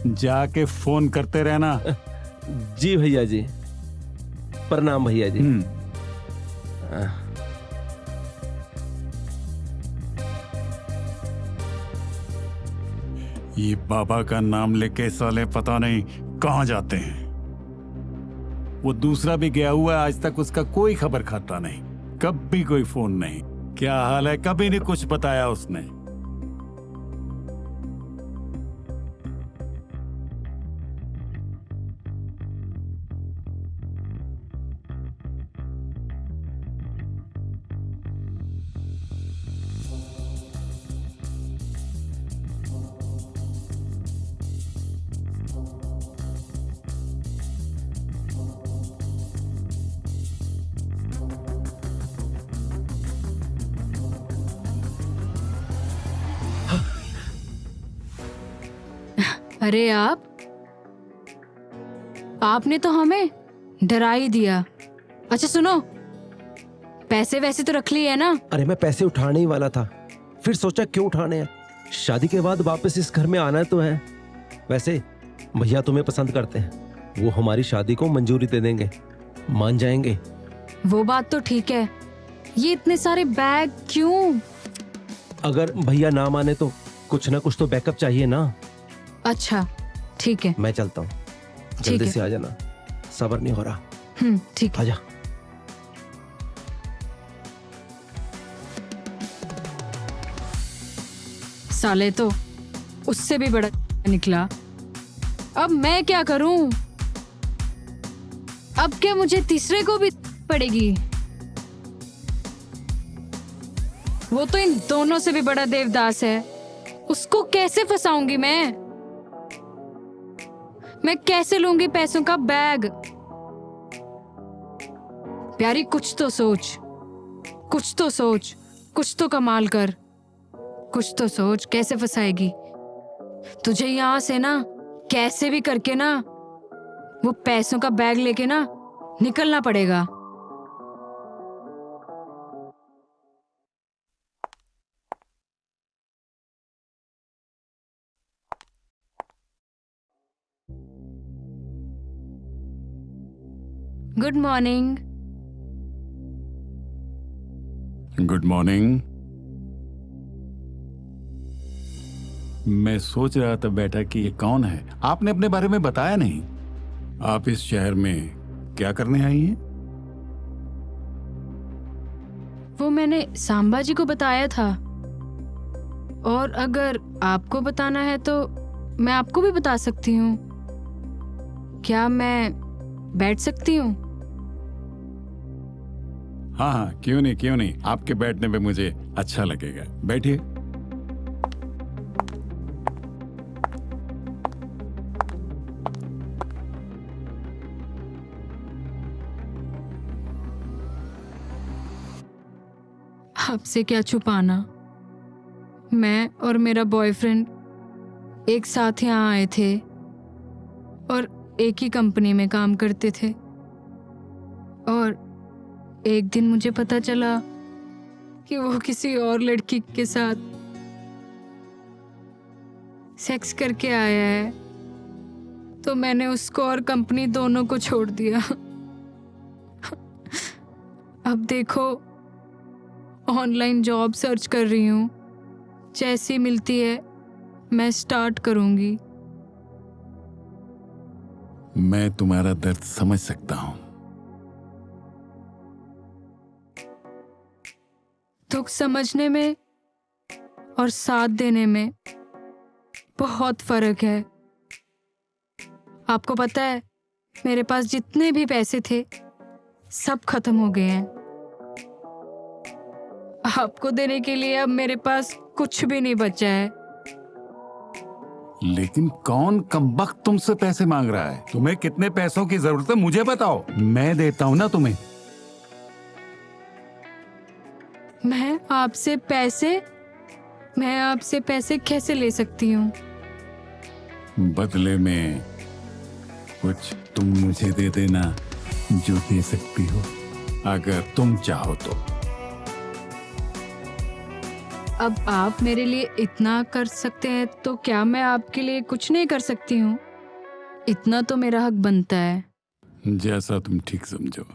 जाके फोन करते रहना। जी भैया जी। प्रणाम भैया जी। ये बाबा का नाम लेके साले पता नहीं कहां जाते हैं। वो दूसरा भी गया हुआ है, आज तक उसका कोई खबर खाता नहीं, कभी कोई फोन नहीं। क्या हाल है कभी नहीं कुछ बताया उसने। अरे आपने तो हमें डरा ही दिया। अच्छा सुनो, पैसे वैसे तो रख लिए है ना? अरे मैं पैसे उठाने ही वाला था, फिर सोचा क्यों उठाने हैं, शादी के बाद वापस इस घर में आना तो है। वैसे भैया तुम्हें पसंद करते हैं, वो हमारी शादी को मंजूरी दे देंगे, मान जाएंगे। वो बात तो ठीक है, ये इतने सारे बैग क्यों? अगर भैया ना माने तो कुछ ना कुछ तो बैकअप चाहिए ना। अच्छा ठीक है। मैं चलता हूँ, जल्दी है। से आ जाना, सब्र नहीं हो रहा। ठीक है। आजा। साले तो उससे भी बड़ा निकला। अब मैं क्या करूं? अब क्या मुझे तीसरे को भी पड़ेगी? वो तो इन दोनों से भी बड़ा देवदास है, उसको कैसे फंसाऊंगी मैं? मैं कैसे लूंगी पैसों का बैग? प्यारी कुछ तो सोच, कुछ तो सोच, कुछ तो कमाल कर, कुछ तो सोच, कैसे फंसाएगी? तुझे यहां से ना कैसे भी करके ना वो पैसों का बैग लेके ना निकलना पड़ेगा। Good morning. Good morning. मैं सोच रहा था बेटा कि ये कौन है। आपने अपने बारे में बताया नहीं। आप इस शहर में क्या करने आई हैं? वो मैंने सांबा जी को बताया था, और अगर आपको बताना है तो मैं आपको भी बता सकती हूँ। क्या मैं बैठ सकती हूँ? हाँ हाँ, क्यों नहीं क्यों नहीं, आपके बैठने पे मुझे अच्छा लगेगा। बैठिए। आपसे क्या छुपाना, मैं और मेरा बॉयफ्रेंड एक साथ यहाँ आए थे और एक ही कंपनी में काम करते थे। और एक दिन मुझे पता चला कि वो किसी और लड़की के साथ सेक्स करके आया है, तो मैंने उसको और कंपनी दोनों को छोड़ दिया। अब देखो, ऑनलाइन जॉब सर्च कर रही हूँ, जैसी मिलती है मैं स्टार्ट करूंगी। मैं तुम्हारा दर्द समझ सकता हूँ। दुख समझने में और साथ देने में बहुत फर्क है। आपको पता है, मेरे पास जितने भी पैसे थे सब खत्म हो गए हैं। आपको देने के लिए अब मेरे पास कुछ भी नहीं बचा है। लेकिन कौन कमबख्त तुमसे पैसे मांग रहा है? तुम्हें कितने पैसों की जरूरत है मुझे बताओ, मैं देता हूं ना तुम्हें। मैं आपसे पैसे कैसे ले सकती हूँ? बदले में कुछ तुम मुझे दे देना जो दे सकती हो, अगर तुम चाहो तो। अब आप मेरे लिए इतना कर सकते हैं तो क्या मैं आपके लिए कुछ नहीं कर सकती हूँ? इतना तो मेरा हक बनता है। जैसा तुम ठीक समझो।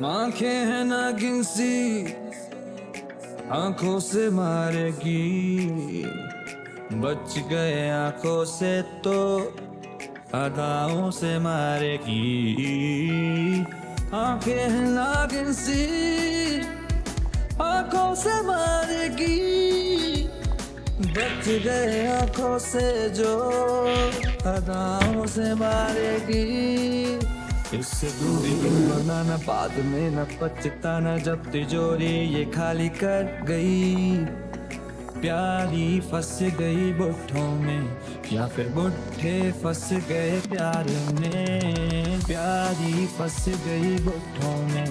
आंखें हैं नागिन सी, आंखों से मारेगी, बच गए आंखों से तो अदाओं से मारेगी। आंखें हैं नागिन सी, आंखों से मारेगी, बच गए आंखों से जो अदाओं से मारेगी। इससे दूरी बनाना बाद में न पछताना जब तिजोरी ये खाली कर गई। प्यारी फंस गई बुट्ठों में या फिर बुट्ठे फंस गए प्यार में। प्यारी फंस गई बुट्ठों में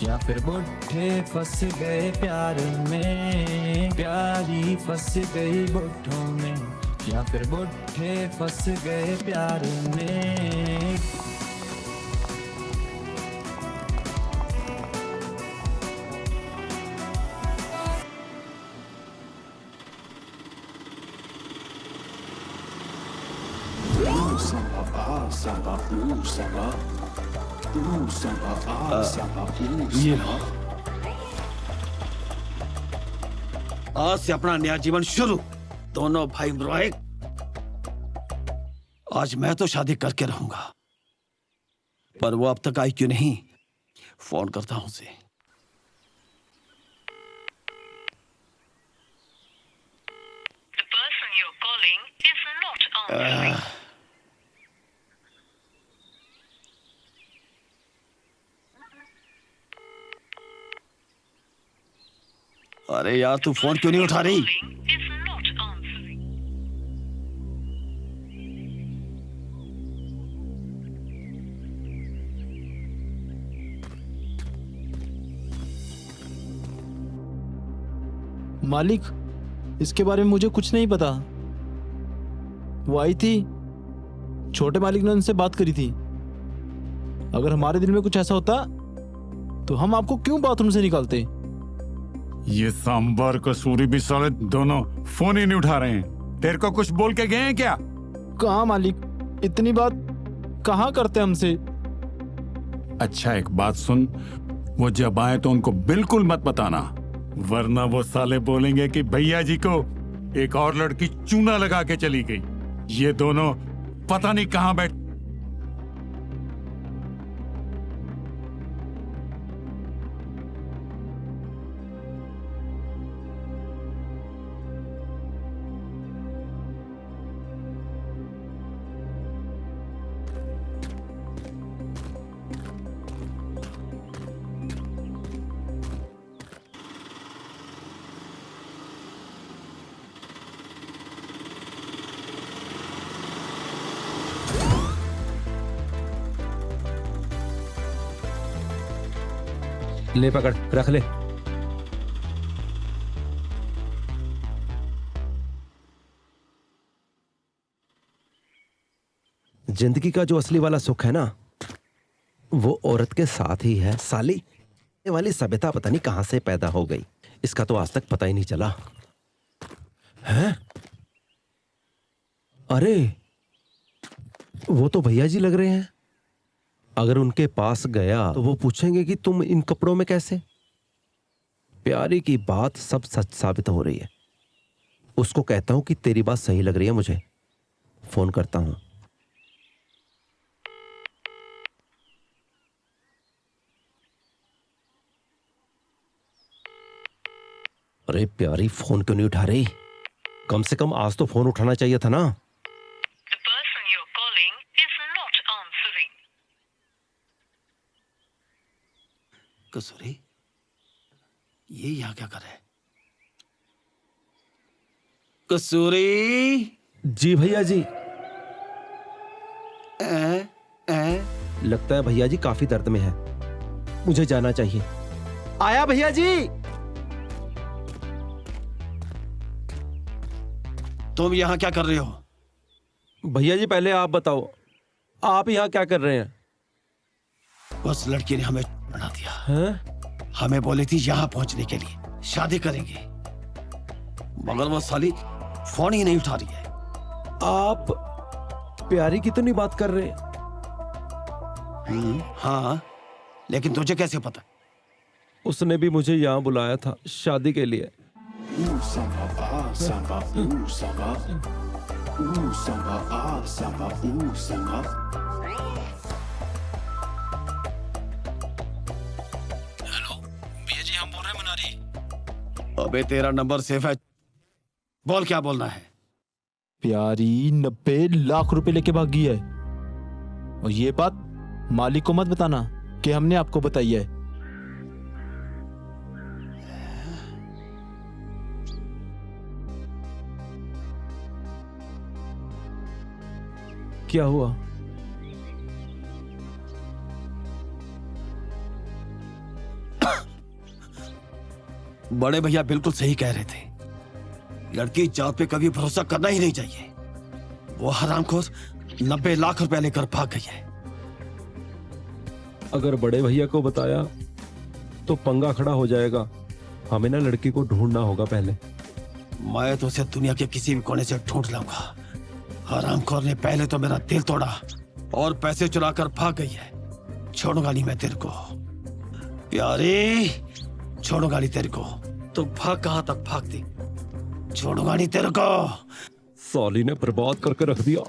या फिर बुट्ठे फंस गए प्यार में। प्यारी फंस गई बुट्ठों में या फिर बुट्ठे फंस गए प्यार में। Samba, ah, samba, samba. Samba, ah, samba, ये samba. आज से अपना नया जीवन शुरू। दोनों भाई मरवाए। आज मैं तो शादी करके रहूंगा, पर वो अब तक आई क्यों नहीं? फोन करता हूं उसे। The person you're calling is not answering. अरे यार, तू फोन क्यों नहीं उठा रही? Calling is not answering. मालिक, इसके बारे में मुझे कुछ नहीं पता। वो आई थी, छोटे मालिक ने उनसे बात करी थी। अगर हमारे दिल में कुछ ऐसा होता तो हम आपको क्यों बाथरूम से निकालते? ये सांबर कसूरी भी साले दोनों फोन ही नहीं उठा रहे हैं। तेरे को कुछ बोल के गए हैं क्या? कहाँ मालिक, इतनी बात कहाँ करते हमसे? अच्छा एक बात सुन, वो जब आए तो उनको बिल्कुल मत बताना, वरना वो साले बोलेंगे कि भैया जी को एक और लड़की चूना लगा के चली गई। ये दोनों पता नहीं कहाँ बैठ। ले पकड़, रख ले। जिंदगी का जो असली वाला सुख है ना, वो औरत के साथ ही है साली। ये वाली सभ्यता पता नहीं कहां से पैदा हो गई, इसका तो आज तक पता ही नहीं चला। हैं? अरे वो तो भैया जी लग रहे हैं। अगर उनके पास गया तो वो पूछेंगे कि तुम इन कपड़ों में कैसे? प्यारी की बात सब सच साबित हो रही है। उसको कहता हूं कि तेरी बात सही लग रही है मुझे। फोन करता हूं। अरे प्यारी फोन क्यों नहीं उठा रही? कम से कम आज तो फोन उठाना चाहिए था ना। The person you're calling is not answering. कसूरी, ये यहाँ क्या कर रहा है? कसूरी। जी भैया जी। ए? लगता है भैया जी काफी दर्द में है, मुझे जाना चाहिए। आया भैया जी। तुम यहाँ क्या कर रहे हो? भैया जी पहले आप बताओ, आप यहाँ क्या कर रहे हैं? उस लड़की ने हमें बना दिया। हैं? हमें बोली थी यहाँ पहुंचने के लिए, शादी करेंगे, मगर वो साली फोन ही नहीं उठा रही है। आप प्यारी की तो नहीं बात कर रहे? हाँ, लेकिन तुझे कैसे पता? उसने भी मुझे यहाँ बुलाया था शादी के लिए। Samba, ah, samba, samba. Samba, ah, samba, samba. Hello भैया जी, हम बोल रहे हैं मनारी। अबे तेरा नंबर सेफ है, बोल क्या बोलना है? प्यारी 90 लाख रुपए लेके भागी है, और ये बात मालिक को मत बताना कि हमने आपको बताई है। क्या हुआ? बड़े भैया बिल्कुल सही कह रहे थे, लड़की जात पे कभी भरोसा करना ही नहीं चाहिए। वो हरामखोर 90 लाख रुपए लेकर भाग गई है। अगर बड़े भैया को बताया तो पंगा खड़ा हो जाएगा। हमें ना लड़की को ढूंढना होगा पहले। मैं तो उसे दुनिया के किसी भी कोने से ढूंढ लाऊंगा। हरामखोर ने पहले तो मेरा दिल तोड़ा और पैसे चुराकर भाग गई है। छोड़ूंगा नहीं मैं तेरे को प्यारी, छोड़ूंगा नहीं तेरे को। तो भाग कहां तक भागती, छोड़ूंगा नहीं तेरे को। साली ने बर्बाद करके रख दिया।